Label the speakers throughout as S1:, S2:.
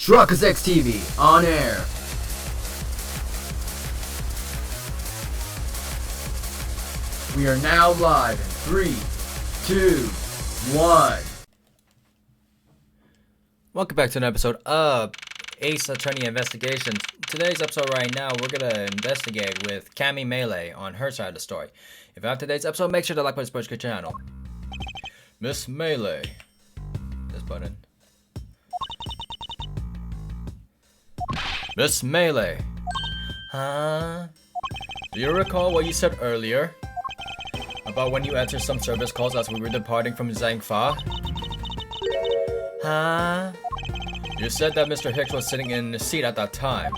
S1: Truckers X TV on air. We are now live in 3, 2, 1.
S2: Welcome back to an episode of Ace Attorney Investigations. Today's episode right now, we're going to investigate with Meele on her side of the story. If you like today's episode, make sure to like my subscribe channel. Miss Meele. This button. Miss Meele. Huh? Do you recall what you said earlier? About when you answered some service calls as we were departing from Zhangfa? Huh? You said that Mr. Hicks was sitting in the seat at that time.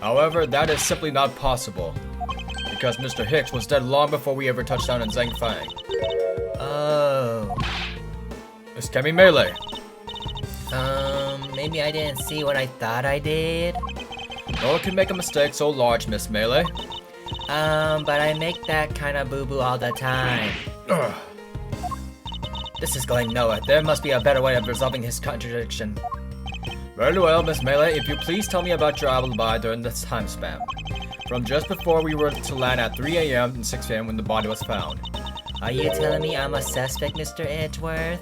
S2: However, that is simply not possible. Because Mr. Hicks was dead long before we ever touched down in Zhangfang. Oh. Miss Meele.
S3: Maybe I didn't see what I thought I did.
S2: No one can make a mistake so large, Miss Meele.
S3: But I make that kind of boo-boo all the time.
S2: This is going nowhere. There must be a better way of resolving his contradiction. Very well, Miss Meele. If you please tell me about your alibi during this time span. From just before we were to land at 3 a.m. and 6 a.m. when the body was found.
S3: Are you telling me I'm a suspect, Mr. Edgeworth?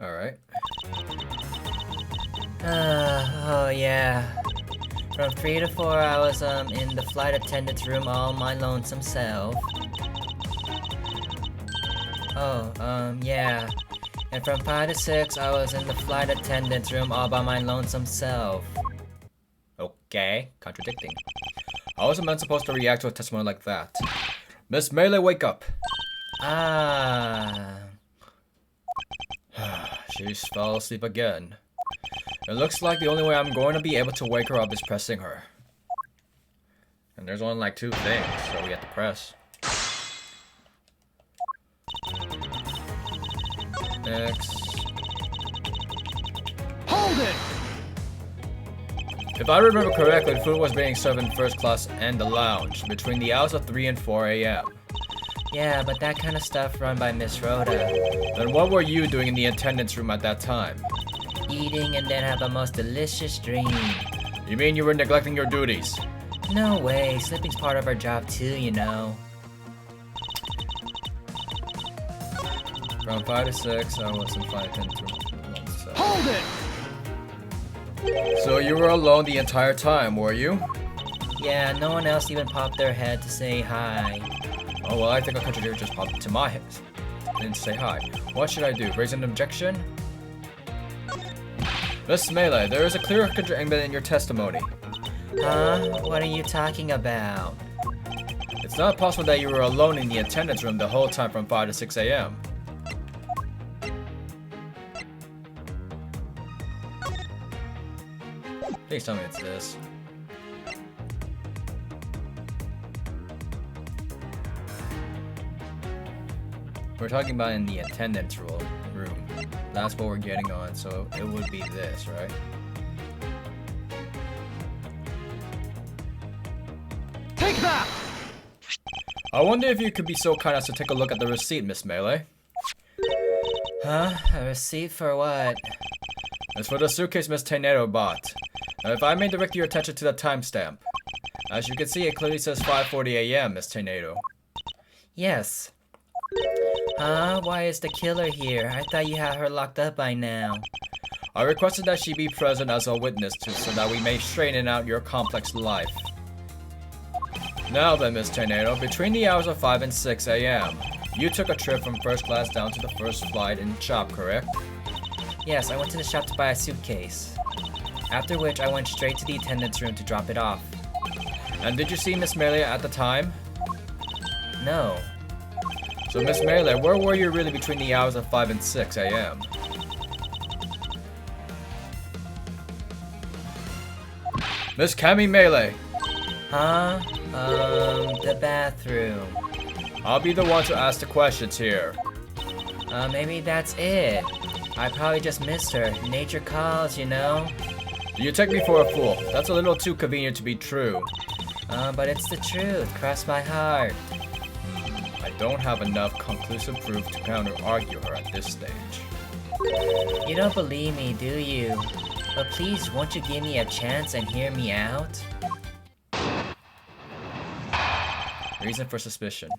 S2: Alright.
S3: Oh yeah. From 3 to 4 I was in the flight attendant's room all my lonesome self. Yeah. And from 5 to 6 I was in the flight attendant's room all by my lonesome self.
S2: Okay, contradicting. How was a man supposed to react to a testimony like that? Miss Meele, wake up! She fell asleep again. It looks like the only way I'm going to be able to wake her up is pressing her. And there's only like 2 things, so we have to press. Next.
S1: Hold it!
S2: If I remember correctly, food was being served in first class and the lounge between the hours of 3 and 4 a.m.
S3: Yeah, but that kind of stuff run by Miss Rhoda.
S2: Then what were you doing in the attendance room at that time?
S3: Eating and then have a most delicious dream.
S2: You mean you were neglecting your duties?
S3: No way, sleeping's part of our job too, you know.
S2: From 5 to 6, I was in flight attendance room. So.
S1: Hold it!
S2: So you were alone the entire time, were you?
S3: Yeah, no one else even popped their head to say hi.
S2: Oh well, I think a contradictor just popped into my head. Didn't say hi. What should I do? Raise an objection? Miss Meele, there is a clear contradiction in your testimony.
S3: Huh? What are you talking about?
S2: It's not possible that you were alone in the attendance room the whole time from 5 to 6 a.m. Please tell me it's this. We're talking about in the attendance room. That's what we're getting on, so it would be this, right?
S1: Take that!
S2: I wonder if you could be so kind as to take a look at the receipt, Miss Meele.
S3: Huh? A receipt for what?
S2: It's for the suitcase Miss Tenero bought. Now, if I may direct your attention to the timestamp. As you can see, it clearly says 5:40 a.m., Miss Tenero.
S3: Yes. Huh? Why is the killer here? I thought you had her locked up by now.
S2: I requested that she be present as a witness so that we may straighten out your complex life. Now then, Miss Tenero, between the hours of 5 and 6 a.m., you took a trip from first class down to the first flight in shop, correct?
S3: Yes, I went to the shop to buy a suitcase. After which, I went straight to the attendance room to drop it off.
S2: And did you see Miss Meele at the time?
S3: No.
S2: So Miss Meele, where were you really between the hours of 5 and 6 a.m.? Miss Meele!
S3: Huh? The bathroom.
S2: I'll be the one to ask the questions here.
S3: Maybe that's it. I probably just missed her. Nature calls, you know?
S2: You take me for a fool. That's a little too convenient to be true.
S3: But it's the truth. Cross my heart.
S2: I don't have enough conclusive proof to counter-argue her at this stage.
S3: You don't believe me, do you? But please, won't you give me a chance and hear me out?
S2: Reason for suspicion.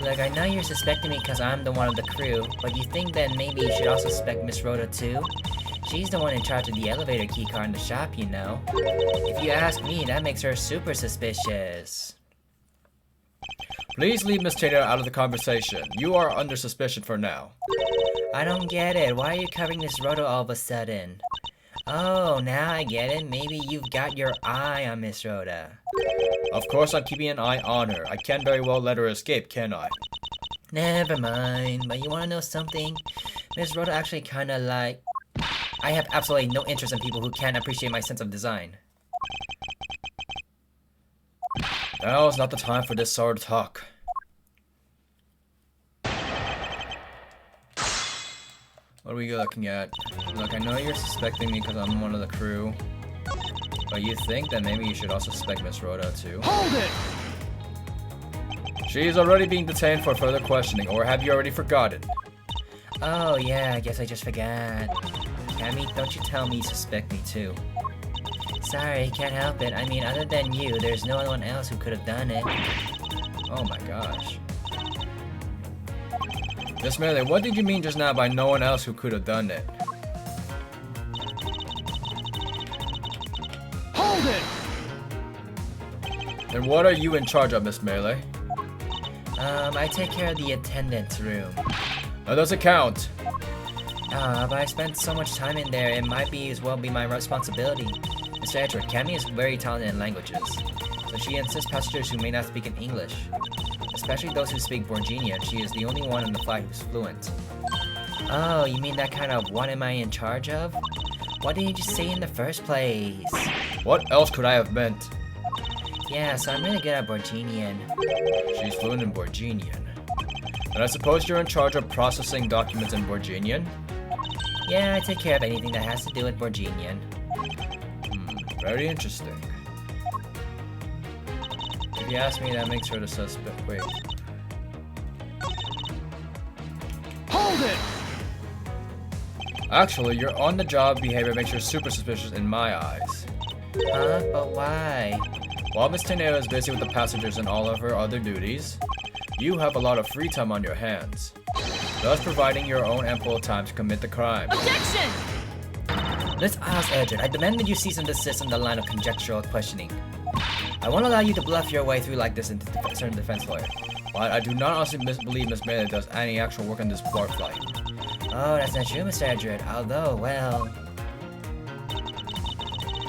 S3: Look, I know you're suspecting me because I'm the one of the crew, but you think that maybe you should also suspect Miss Rhoda too? She's the one in charge of the elevator keycard in the shop, you know. If you ask me, that makes her super suspicious.
S2: Please leave Miss Taylor out of the conversation. You are under suspicion for now.
S3: I don't get it. Why are you covering Miss Rhoda all of a sudden? Oh, now I get it. Maybe you've got your eye on Miss Rhoda.
S2: Of course I'm keeping an eye on her. I can't very well let her escape, can I?
S3: Never mind. But you wanna know something? Miss Rhoda actually kinda like... I have absolutely no interest in people who can't appreciate my sense of design.
S2: Now is not the time for this sort of talk. What are we looking at? Look, I know you're suspecting me because I'm one of the crew. But you think that maybe you should also suspect Miss Rhoda too?
S1: Hold it!
S2: She is already being detained for further questioning, or have you already forgotten?
S3: Oh yeah, I guess I just forgot. Cammy, don't you tell me you suspect me too. Sorry, can't help it. I mean, other than you, there's no one else who could have done it.
S2: Oh my gosh. Miss Meele, what did you mean just now by no one else who could have done it?
S1: Hold it!
S2: Then what are you in charge of, Miss Meele?
S3: I take care of the attendance room.
S2: That doesn't count.
S3: But I spent so much time in there, it might be as well be my responsibility. Mr. Edward, Cammy is very talented in languages, so she insists passengers who may not speak in English, especially those who speak Borginian. She is the only one on the flight who's fluent. Oh, you mean that kind of what am I in charge of? What did you just say in the first place?
S2: What else could I have meant?
S3: Yeah, so I'm really good at Borginian.
S2: She's fluent in Borginian. And I suppose you're in charge of processing documents in Borginian?
S3: Yeah, I take care of anything that has to do with Borginian.
S2: Very interesting. If you ask me, that makes her the suspect. Wait.
S1: Hold it!
S2: Actually, your on-the-job behavior makes her super suspicious in my eyes.
S3: Huh? But why?
S2: While Miss Teneo is busy with the passengers and all of her other duties, you have a lot of free time on your hands, thus providing your own ample time to commit the crime.
S4: Objection!
S3: Let's ask Edward. I demand that you cease and desist in the line of conjectural questioning. I won't allow you to bluff your way through like this into certain defense lawyer. But I do not honestly believe Miss Meele does any actual work on this bar flight. Oh, that's not true, Mr. Edward. Although, well...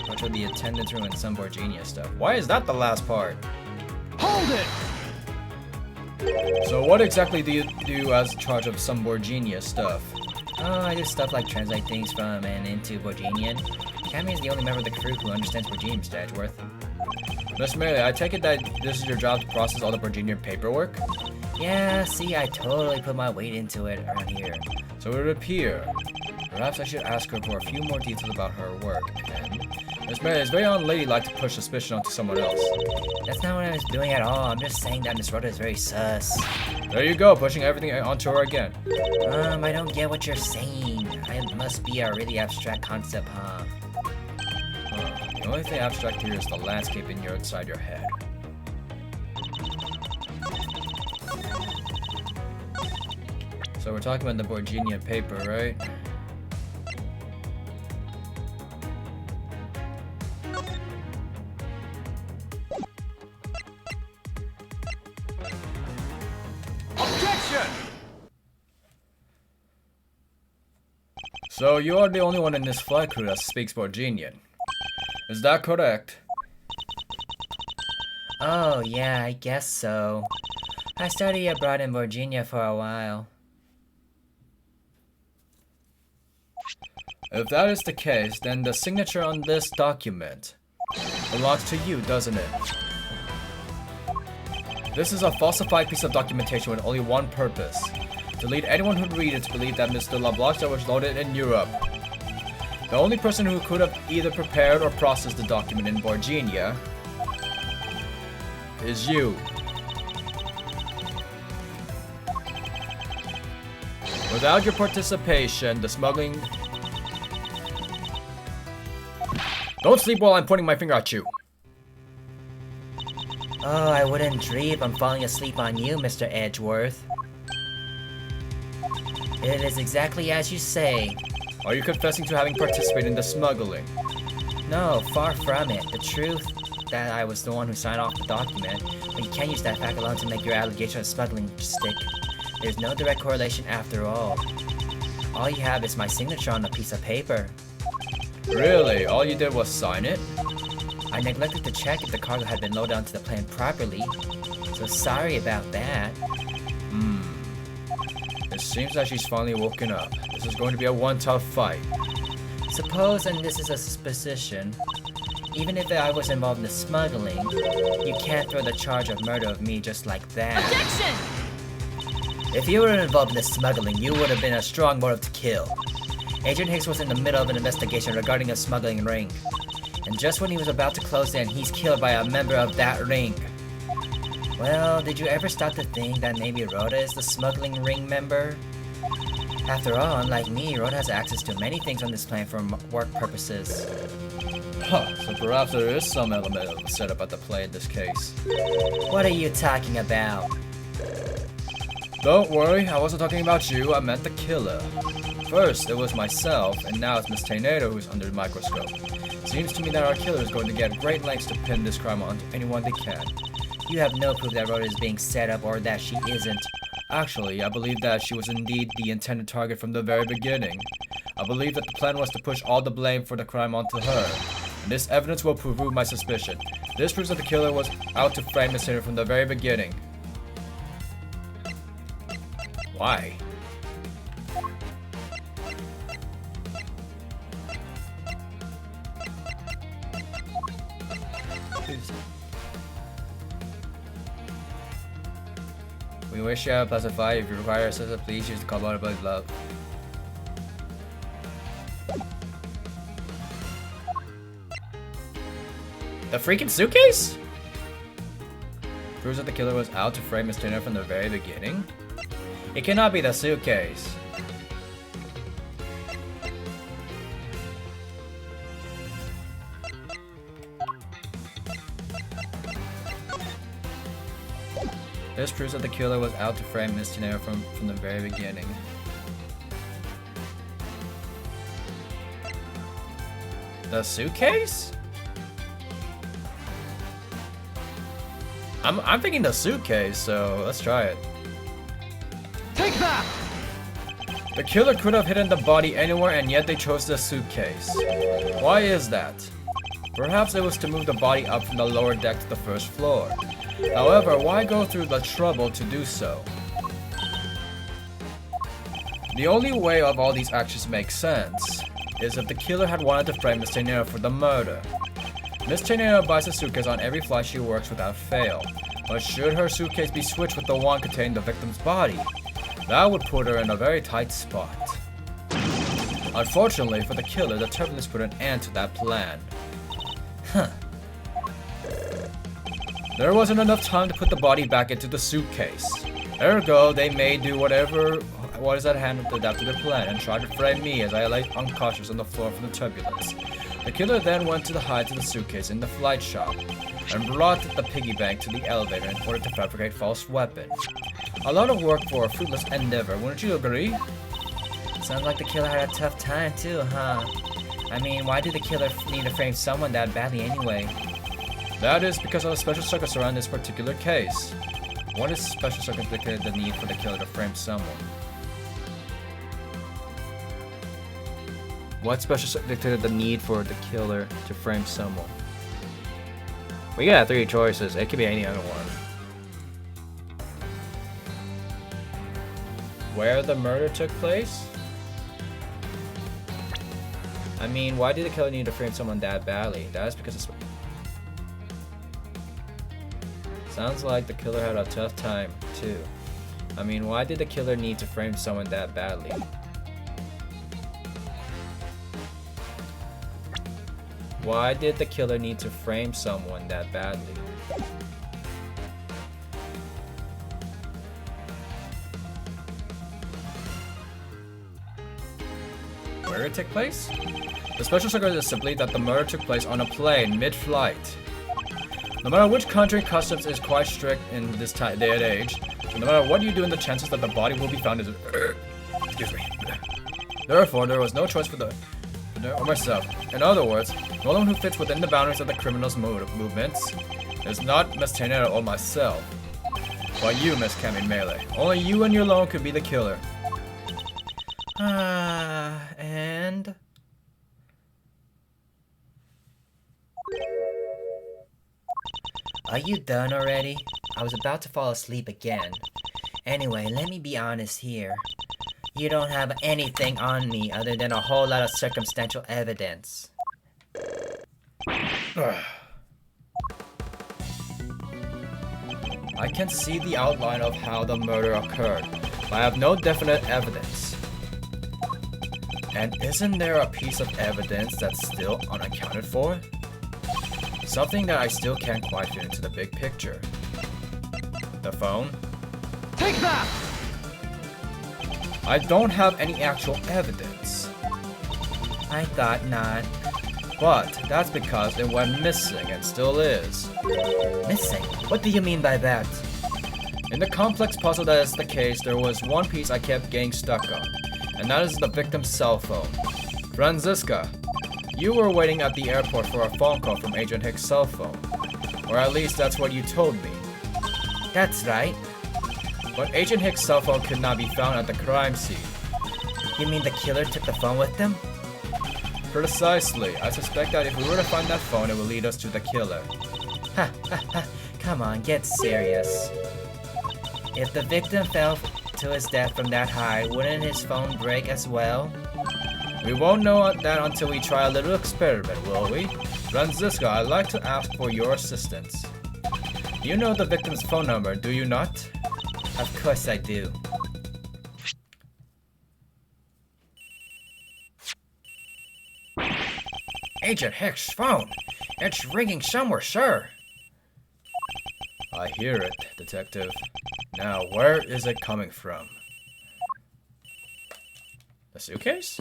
S2: Much of the attendance room and some Borginia stuff. Why is that the last part?
S1: Hold it!
S2: So what exactly do you do as charge of some Borginia stuff?
S3: Oh, I do stuff like translate things from and into Borginian. Cammy is the only member of the crew who understands Borginian, Mr. Edgeworth.
S2: Miss Meele, I take it that this is your job to process all the Borginian paperwork?
S3: Yeah, see, I totally put my weight into it around here.
S2: So it would appear. Perhaps I should ask her for a few more details about her work, and Miss Meele is very unladylike to push suspicion onto someone else.
S3: That's not what I was doing at all. I'm just saying that Miss Rhoda is very sus.
S2: There you go, pushing everything onto her again.
S3: I don't get what you're saying. It must be a really abstract concept, huh?
S2: The only thing abstract here is the landscape inside your head. So we're talking about the Borginian paper, right?
S1: Objection!
S2: So you're the only one in this flight crew that speaks Borginian. Is that correct?
S3: Oh, yeah, I guess so. I studied abroad in Virginia for a while.
S2: If that is the case, then the signature on this document belongs to you, doesn't it? This is a falsified piece of documentation with only one purpose: to lead anyone who reads it to believe that Mr. LeBlanc was loaded in Europe. The only person who could have either prepared or processed the document in Borginia is you. Without your participation, the smuggling... Don't sleep while I'm pointing my finger at you.
S3: Oh, I wouldn't dream I'm falling asleep on you, Mr. Edgeworth. It is exactly as you say.
S2: Are you confessing to having participated in the smuggling?
S3: No, far from it. The truth that I was the one who signed off the document, but you can't use that fact alone to make your allegation of smuggling stick. There's no direct correlation after all. All you have is my signature on a piece of paper.
S2: Really? All you did was sign it?
S3: I neglected to check if the cargo had been loaded onto the plane properly, so sorry about that.
S2: It seems that she's finally woken up. This is going to be a one tough fight.
S3: Suppose, and this is a supposition, even if I was involved in the smuggling, you can't throw the charge of murder of me just like that.
S4: Objection!
S3: If you were involved in the smuggling, you would have been a strong motive to kill. Agent Hicks was in the middle of an investigation regarding a smuggling ring. And just when he was about to close in, he's killed by a member of that ring. Well, did you ever stop to think that maybe Rhoda is the smuggling ring member? After all, unlike me, Rhoda has access to many things on this plane for work purposes.
S2: Huh, so perhaps there is some element of the setup at the play in this case.
S3: What are you talking about?
S2: Don't worry, I wasn't talking about you, I meant the killer. First, it was myself, and now it's Miss Tornado who's under the microscope. Seems to me that our killer is going to get great lengths to pin this crime onto anyone they can.
S3: You have no proof that Rhoda is being set up or that she isn't.
S2: Actually, I believe that she was indeed the intended target from the very beginning. I believe that the plan was to push all the blame for the crime onto her. And this evidence will prove my suspicion. This proves that the killer was out to frame Miss Tornado from the very beginning. Why? We wish you a pleasant flight. If you require assistance, please use the call button below. The freaking suitcase? Proves that the killer was out to frame Miss Turner from the very beginning? It cannot be the suitcase. This proves that the killer was out to frame Miss Tenero from the very beginning. The suitcase? I'm thinking the suitcase, so let's try it.
S1: Take that!
S2: The killer could have hidden the body anywhere, and yet they chose the suitcase. Why is that? Perhaps it was to move the body up from the lower deck to the first floor. However, why go through the trouble to do so? The only way of all these actions make sense is if the killer had wanted to frame Miss Tenero for the murder. Miss Tenero buys a suitcase on every flight she works without fail, but should her suitcase be switched with the one containing the victim's body, that would put her in a very tight spot. Unfortunately for the killer, the turbulence put an end to that plan. There wasn't enough time to put the body back into the suitcase. Ergo, they may do whatever was at hand to adapt to their plan and try to frame me as I lay unconscious on the floor from the turbulence. The killer then went to the hide to the suitcase in the flight shop and brought the piggy bank to the elevator in order to fabricate false weapon. A lot of work for a fruitless endeavor, wouldn't you agree?
S3: Sounds like the killer had a tough time too, huh? I mean, why did the killer need to frame someone that badly anyway?
S2: That is because of the special circumstances around this particular case. What is special circumstances the need for the killer to frame someone? What special circumstances the need for the killer to frame someone? We got 3 choices. It could be any other one. Where the murder took place? I mean, why did the killer need to frame someone that badly? That is because it's... Sounds like the killer had a tough time, too. I mean, why did the killer need to frame someone that badly? Why did the killer need to frame someone that badly? murder take place? The special circumstance is simply that the murder took place on a plane mid-flight. No matter which country, customs is quite strict in this day and age. So no matter what you do, the chances that the body will be found is excuse me. Therefore, there was no choice for or myself. In other words, no one who fits within the boundaries of the criminal's movements is not Miss Tornado or myself, but you, Miss Meele. Only you and you alone could be the killer.
S3: And... Are you done already? I was about to fall asleep again. Anyway, let me be honest here. You don't have anything on me other than a whole lot of circumstantial evidence.
S2: I can see the outline of how the murder occurred, but I have no definite evidence. And isn't there a piece of evidence that's still unaccounted for? Something that I still can't quite fit into the big picture. The phone?
S1: Take that!
S2: I don't have any actual evidence.
S3: I thought not.
S2: But that's because it went missing and still is.
S3: Missing? What do you mean by that?
S2: In the complex puzzle that is the case, there was one piece I kept getting stuck on, and that is the victim's cell phone. Franziska, you were waiting at the airport for a phone call from Agent Hicks' cell phone. Or at least that's what you told me.
S3: That's right.
S2: But Agent Hicks' cell phone could not be found at the crime scene.
S3: You mean the killer took the phone with them?
S2: Precisely. I suspect that if we were to find that phone, it would lead us to the killer.
S3: Ha ha ha. Come on, get serious. If the victim fell to his death from that high, wouldn't his phone break as well?
S2: We won't know that until we try a little experiment, will we? Franziska, I'd like to ask for your assistance. You know the victim's phone number, do you not?
S3: Of course I do.
S2: Agent Hicks' phone! It's ringing somewhere, sir! I hear it, Detective. Now, where is it coming from? The suitcase?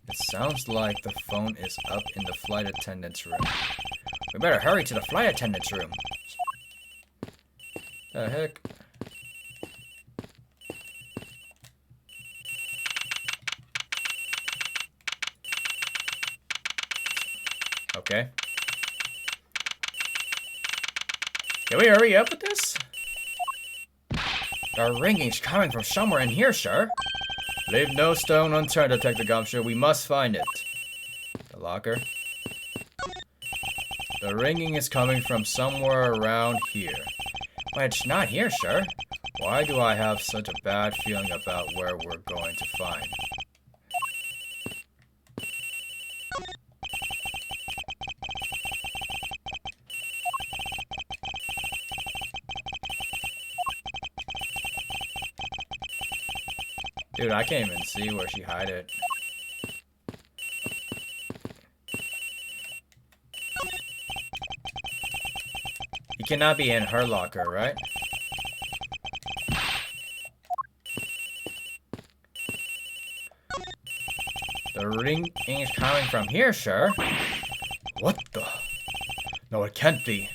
S2: It sounds like the phone is up in the flight attendant's room. We better hurry to the flight attendant's room. The heck? Okay. Can we hurry up with this? The ringing's coming from somewhere in here, sir. Leave no stone unturned, Detective Gumshoe. We must find it. The locker. The ringing is coming from somewhere around here. But it's not here, sir. Why do I have such a bad feeling about where we're going to find? Dude, I can't even see where she hid it. He cannot be in her locker, right? The ring is coming from here, sir. What the? No, it can't be.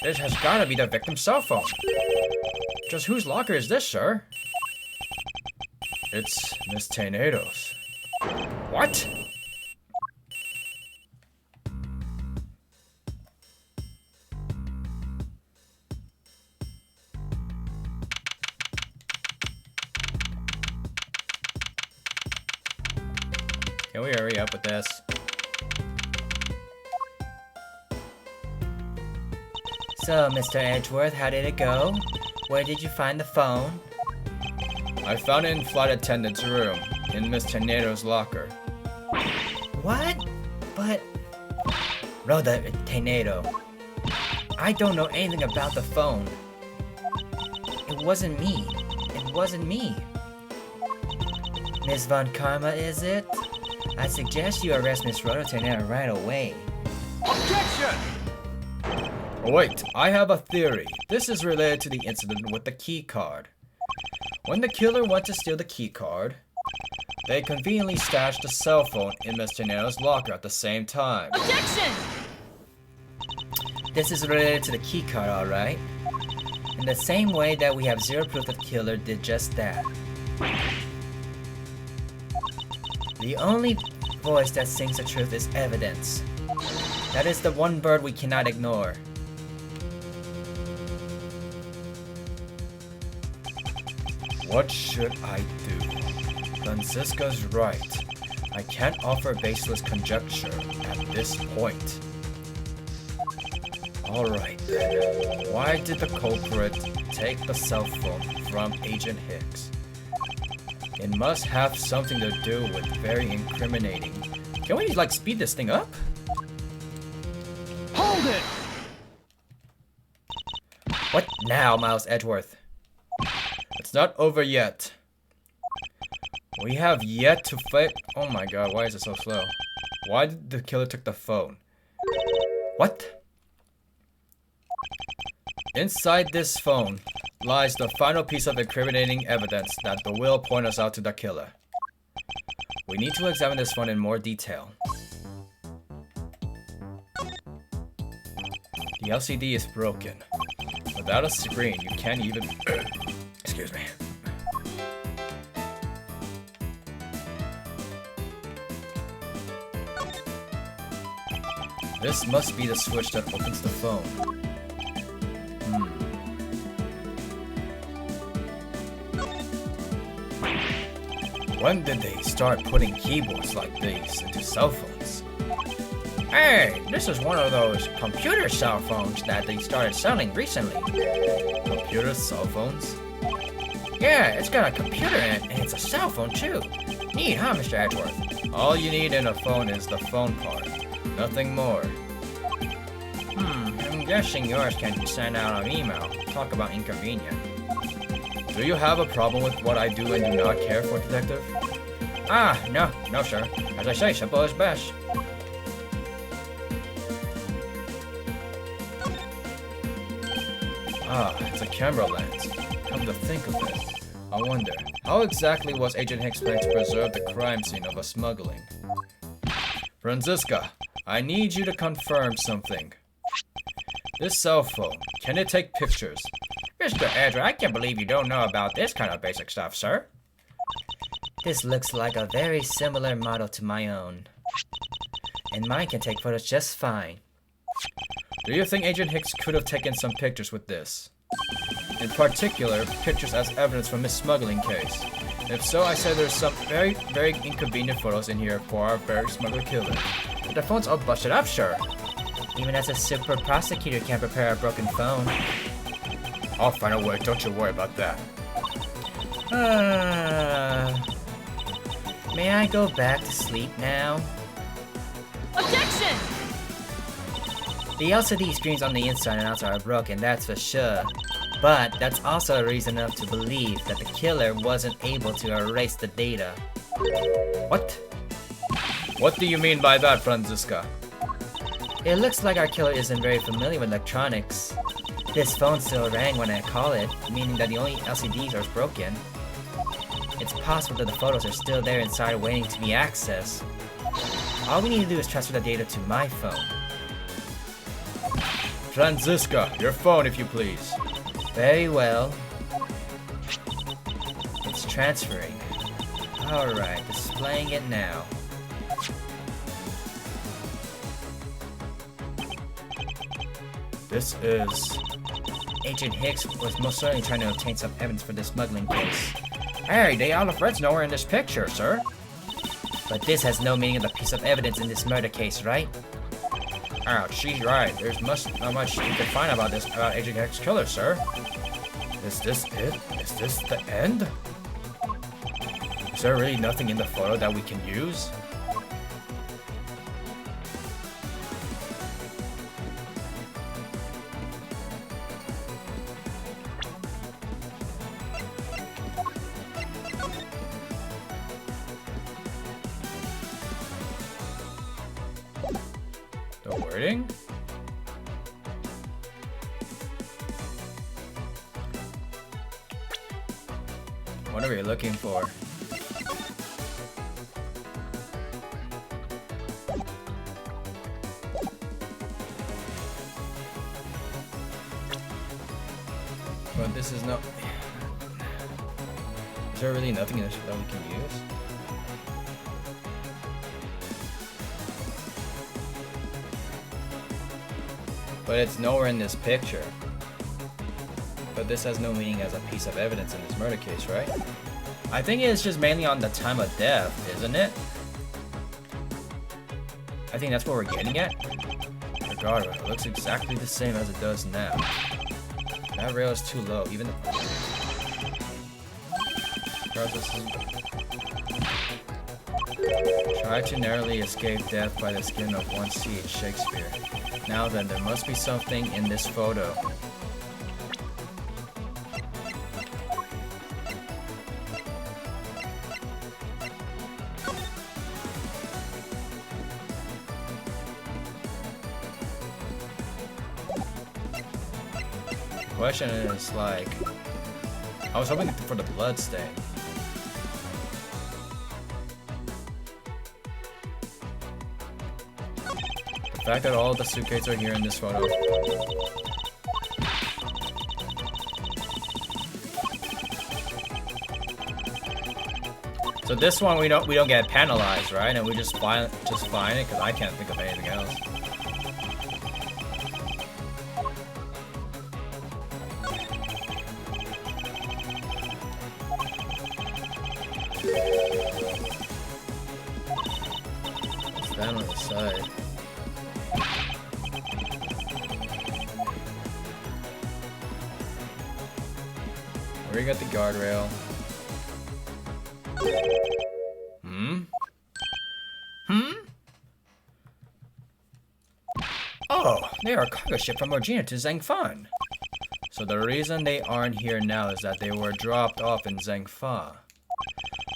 S2: This has gotta be the victim's cell phone. Just whose locker is this, sir? It's Miss Tornado's. What? Can we hurry up with this?
S3: So, Mr. Edgeworth, how did it go? Where did you find the phone?
S2: I found it in flight attendant's room, in Miss Tornado's locker.
S3: What? But... Rhoda Tornado. I don't know anything about the phone. It wasn't me. It wasn't me. Miss Von Karma, is it? I suggest you arrest Miss Rhoda Tornado right away.
S1: Objection!
S2: Oh, wait, I have a theory. This is related to the incident with the key card. When the killer went to steal the key card, they conveniently stashed the cell phone in Miss Gennato's locker at the same time.
S4: Objection!
S3: This is related to the key card, alright? In the same way that we have zero proof that the killer did just that. The only voice that sings the truth is evidence. That is the one bird we cannot ignore.
S2: What should I do? Franziska's right. I can't offer baseless conjecture at this point. Alright then. Why did the culprit take the cell phone from Agent Hicks? It must have something to do with very incriminating. Can we like speed this thing up?
S1: Hold it!
S3: What now, Miles Edgeworth?
S2: It's not over yet. We have yet to fight. Oh my god, why is it so slow? Why did the killer take the phone? What? Inside this phone lies the final piece of incriminating evidence that will point us out to the killer. We need to examine this phone in more detail. The LCD is broken. Without a screen, you can't even... Excuse me. This must be the switch that opens the phone. When did they start putting keyboards like these into cell phones?
S3: Hey, this is one of those computer cell phones that they started selling recently.
S2: Computer cell phones?
S3: Yeah, it's got a computer in it, and it's a cell phone too. Neat, huh, Mr. Edgeworth?
S2: All you need in a phone is the phone part. Nothing more.
S3: I'm guessing yours can send out an email. Talk about inconvenient.
S2: Do you have a problem with what I do and do not care for, Detective?
S3: Ah, no, sir. As I say, simple is best.
S2: Ah, it's a camera lens. Come to think of it, I wonder, how exactly was Agent Hicks planning to preserve the crime scene of a smuggling? Franziska, I need you to confirm something. This cell phone, can it take pictures?
S3: Mr. Edgeworth, I can't believe you don't know about this kind of basic stuff, sir. This looks like a very similar model to my own. And mine can take photos just fine.
S2: Do you think Agent Hicks could have taken some pictures with this? In particular, pictures as evidence from his smuggling case. If so, I say there's some very, very inconvenient photos in here for our very smuggler killer.
S3: But the phone's all busted up, sure. Even as a super prosecutor can't prepare a broken phone.
S2: I'll find a way, don't you worry about that.
S3: May I go back to sleep now?
S4: Objection!
S3: The LCD screens on the inside and outside are broken, that's for sure. But that's also a reason enough to believe that the killer wasn't able to erase the data.
S2: What? What do you mean by that, Franziska?
S3: It looks like our killer isn't very familiar with electronics. This phone still rang when I called it, meaning that the only LCDs are broken. It's possible that the photos are still there inside waiting to be accessed. All we need to do is transfer the data to my phone.
S2: Franziska, your phone if you please.
S3: Very well. It's transferring. Alright, displaying it now.
S2: This is...
S3: Agent Hicks was most certainly trying to obtain some evidence for this smuggling case. Hey, the Isle of Red's nowhere in this picture, sir. But this has no meaning of the piece of evidence in this murder case, right?
S2: Ouch, she's right. There's not much you can find about Agent Hicks' killer, sir. Is this it? Is this the end? Is there really nothing in the photo that we can use? The wording? What are we looking for? But this is no. Is there really nothing that we can use? But it's nowhere in this picture. But this has no meaning as a piece of evidence in this murder case, right? I think it's just mainly on the time of death, isn't it? I think that's what we're getting at. Regardless, it looks exactly the same as it does now. That rail is too low, even Try to narrowly escape death by the skin of one seed, Shakespeare. Now then, there must be something in this photo. The question is like, I was hoping for the blood stain. The fact that all the suitcases are here in this photo. So this one we don't get penalized, right? And we just find it because I can't think of anything else. Stand on the side. We got the guardrail. Oh, they are a cargo ship from Virginia to Zhangfan. So the reason they aren't here now is that they were dropped off in Zhangfa.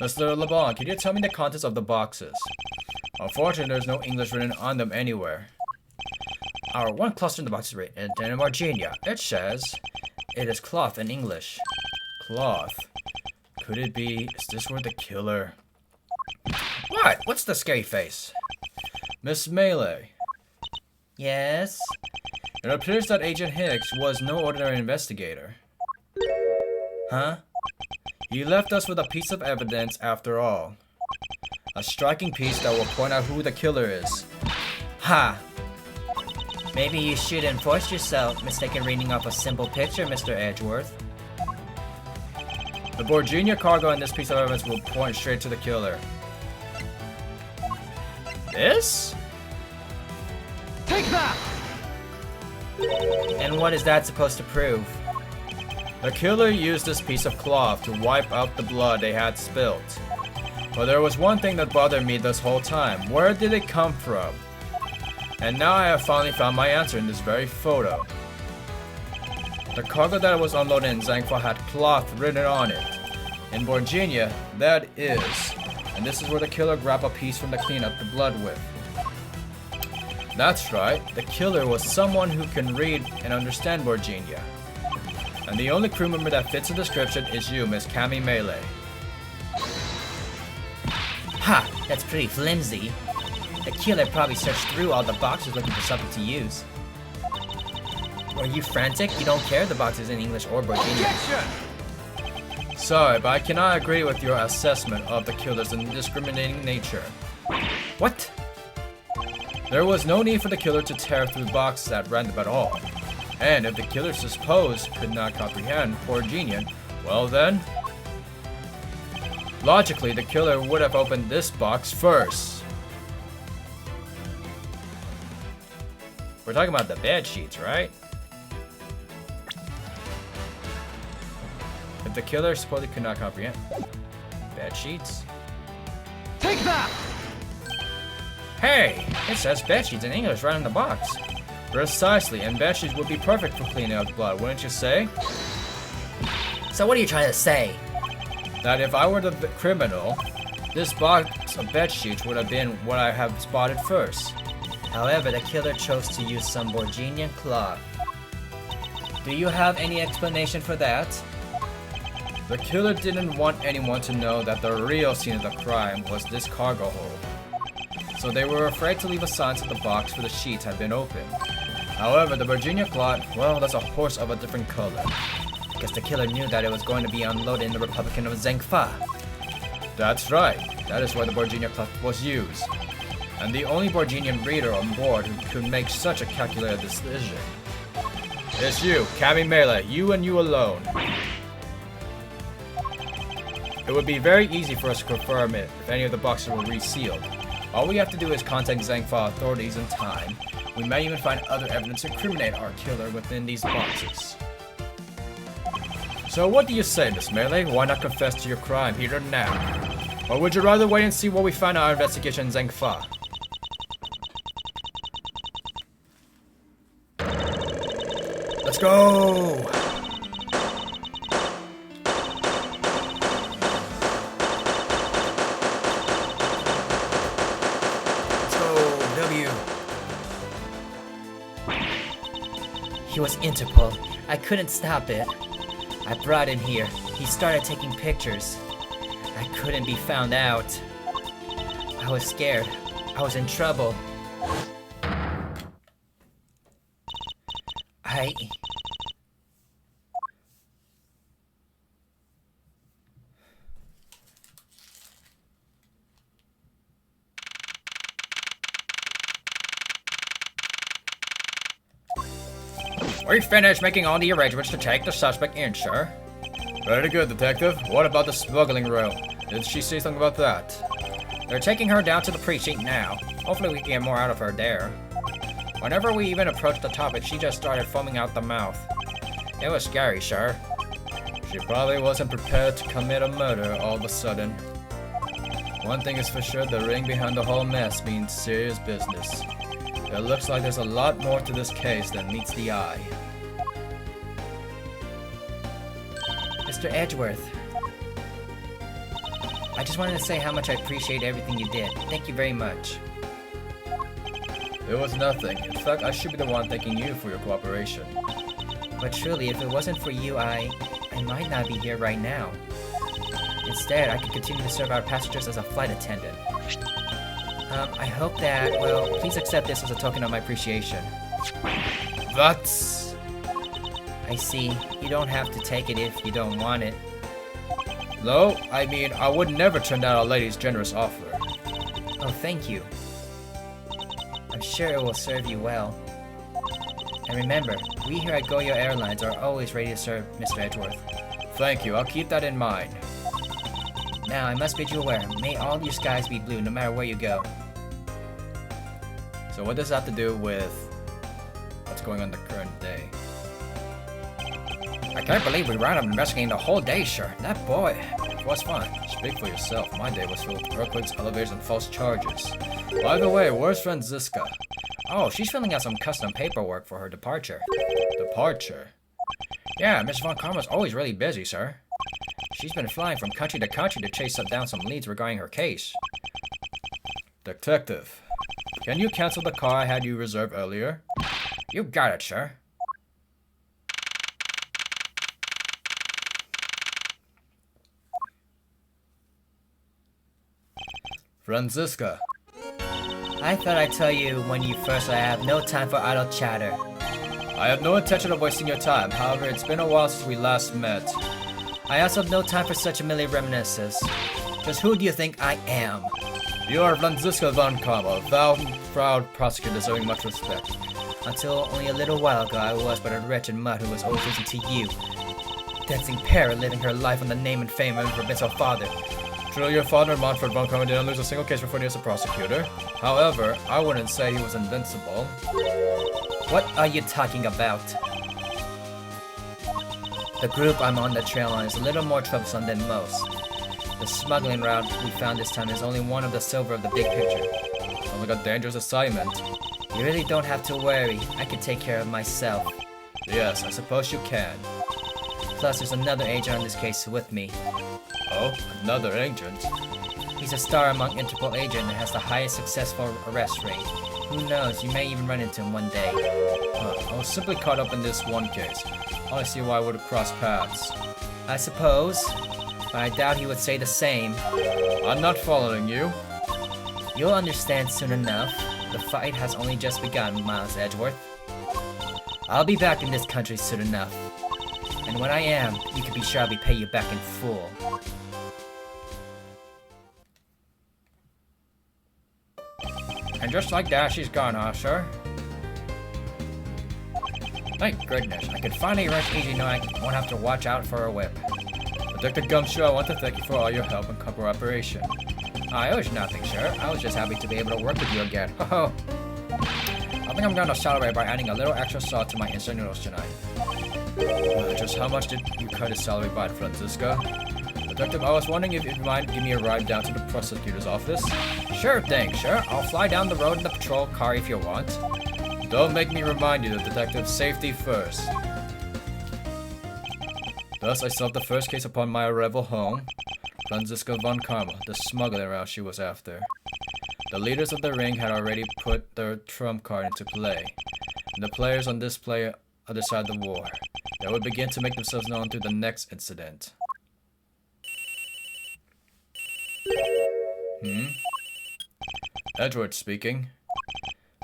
S2: Mr. LeBlanc, can you tell me the contents of the boxes? Unfortunately, there's no English written on them anywhere. Our one cluster in the box is written in Virginia. It says, it is cloth in English. Cloth. Could it be, is this where the killer? What? What's the scary face? Miss Meele.
S3: Yes?
S2: It appears that Agent Hicks was no ordinary investigator.
S3: Huh?
S2: He left us with a piece of evidence after all. A striking piece that will point out who the killer is.
S3: Ha! Maybe you shouldn't force yourself, mistaken reading off a simple picture, Mr. Edgeworth.
S2: The Virginia cargo in this piece of evidence will point straight to the killer. This?
S1: Take that!
S3: And what is that supposed to prove?
S2: The killer used this piece of cloth to wipe out the blood they had spilled. But there was one thing that bothered me this whole time. Where did it come from? And now I have finally found my answer in this very photo. The cargo that was unloaded in Zhangfa had cloth written on it. In Virginia, that is. And this is where the killer grabbed a piece from the cleanup the blood with. That's right, the killer was someone who can read and understand Virginia. And the only crew member that fits the description is you, Miss Cami Meele.
S3: Ha! That's pretty flimsy. The killer probably searched through all the boxes looking for something to use. Were you frantic? You don't care the box is in English or Virginia.
S1: Objection!
S2: Sorry, but I cannot agree with your assessment of the killer's indiscriminating nature.
S3: What?
S2: There was no need for the killer to tear through boxes at random at all. And if the killer supposed could not comprehend Virginian, well then... logically, the killer would have opened this box first. We're talking about the bed sheets, right? If the killer supposedly could not comprehend bed sheets.
S1: Take that!
S2: Hey, it says bed sheets in English right on the box. Precisely, and bed sheets would be perfect for cleaning out blood, wouldn't you say?
S3: So what are you trying to say?
S2: That if I were the criminal, this box of bed sheets would have been what I have spotted first.
S3: However, the killer chose to use some Virginian cloth.
S2: Do you have any explanation for that? The killer didn't want anyone to know that the real scene of the crime was this cargo hold. So they were afraid to leave a sign so the box for the sheets had been opened. However, the Virginia clot, well, that's a horse of a different color.
S3: Guess the killer knew that it was going to be unloaded in the Republican of Zhengfa.
S2: That's right. That is why the Virginia clot was used. And the only Virginian reader on board who could make such a calculated decision. It's you, Cammy Meele, you and you alone. It would be very easy for us to confirm it if any of the boxes were resealed. All we have to do is contact Zhengfa authorities in time. We may even find other evidence to incriminate our killer within these boxes. So what do you say, Miss Meele? Why not confess to your crime here and now? Or would you rather wait and see what we find in our investigation in Zhengfa? Let's go!
S3: He was Interpol. I couldn't stop it. I brought him here. He started taking pictures. I couldn't be found out. I was scared. I was in trouble.
S2: We finished making all the arrangements to take the suspect in, sir. Very good, Detective. What about the smuggling room? Did she say something about that? They're taking her down to the precinct now. Hopefully we can get more out of her there. Whenever we even approached the topic, she just started foaming out the mouth. It was scary, sir. She probably wasn't prepared to commit a murder all of a sudden. One thing is for sure, the ring behind the whole mess means serious business. It looks like there's a lot more to this case than meets the eye.
S3: Mr. Edgeworth, I just wanted to say how much I appreciate everything you did. Thank you very much.
S2: It was nothing. In fact, I should be the one thanking you for your cooperation.
S3: But truly, if it wasn't for you, I might not be here right now. Instead, I could continue to serve our passengers as a flight attendant. I hope that, well, please accept this as a token of my appreciation.
S2: That's...
S3: I see. You don't have to take it if you don't want it.
S2: No, I mean, I would never turn down a lady's generous offer.
S3: Oh, thank you. I'm sure it will serve you well. And remember, we here at Goyo Airlines are always ready to serve Mr. Edgeworth.
S2: Thank you, I'll keep that in mind.
S3: Now, I must bid you aware, may all your skies be blue no matter where you go.
S2: So what does that have to do with what's going on the current day?
S3: I can't believe we ran up investigating the whole day, sir. That boy.
S2: It was fun. Speak for yourself. My day was filled with earthquakes, elevators, and false charges. By the way, where's Franziska?
S3: Oh, she's filling out some custom paperwork for her departure.
S2: Departure?
S3: Yeah, Miss Von Karma's always really busy, sir. She's been flying from country to country to chase down some leads regarding her case.
S2: Detective, can you cancel the car I had you reserve earlier?
S3: You got it, sir.
S2: Franziska.
S3: I thought I'd tell you when you first I have no time for idle chatter.
S2: I have no intention of wasting your time. However, it's been a while since we last met.
S3: I also have no time for such a milli reminiscences. Just who do you think I am?
S2: You are Franziska von Karma, thou proud prosecutor deserving much respect.
S3: Until only a little while ago, I was but a wretched mutt who was always listening to you. Dancing Para living her life on the name and fame of her provincial father.
S2: True, your father, Montfort von Karma, didn't lose a single case before he was a prosecutor. However, I wouldn't say he was invincible.
S3: What are you talking about? The group I'm on the trail on is a little more troublesome than most. The smuggling route we found this time is only one of the silver of the big picture.
S2: Sounds like a dangerous assignment.
S3: You really don't have to worry. I can take care of myself.
S2: Yes, I suppose you can.
S3: Plus, there's another agent on this case with me.
S2: Oh, another agent?
S3: He's a star among Interpol agents and has the highest successful arrest rate. Who knows, you may even run into him one day.
S2: I was simply caught up in this one case. I see why I would have crossed paths.
S3: I suppose. but I doubt he would say the same.
S2: I'm not following you.
S3: You'll understand soon enough. The fight has only just begun, Miles Edgeworth. I'll be back in this country soon enough. And when I am, you can be sure I'll be paying you back in full.
S2: And just like that, she's gone, sir? Thank goodness, I can finally rest easy knowing I won't have to watch out for a whip. Detective Gumshoe, I want to thank you for all your help and cooperation. I owe you nothing, sir. I was just happy to be able to work with you again. Ho I think I'm gonna celebrate by adding a little extra salt to my instant noodles tonight. Just how much did you cut his salary by, Francisco? Detective, I was wondering if you'd mind giving me a ride down to the prosecutor's office? Sure thing, sure. I'll fly down the road in the patrol car if you want. Don't make me remind you that Detective, safety first. Thus, I solved the first case upon my arrival home. Francisco von Karma, the smuggler she was after. The leaders of the ring had already put their trump card into play, and the players on display other side of the war. They would begin to make themselves known through the next incident. Edward speaking.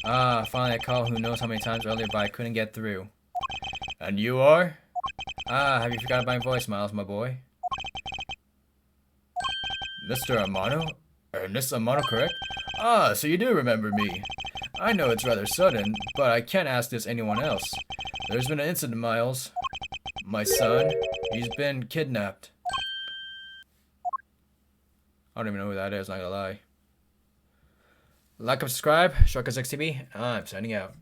S2: Finally a call who knows how many times earlier, but I couldn't get through. And you are? Have you forgotten my voice, Miles, my boy? Mr. Amano? Ernest Amano, correct? So you do remember me. I know it's rather sudden, but I can't ask this anyone else. There's been an incident, Miles. My son, he's been kidnapped. I don't even know who that is, not gonna lie. Like and subscribe, Shortcut 6TV. I'm signing out.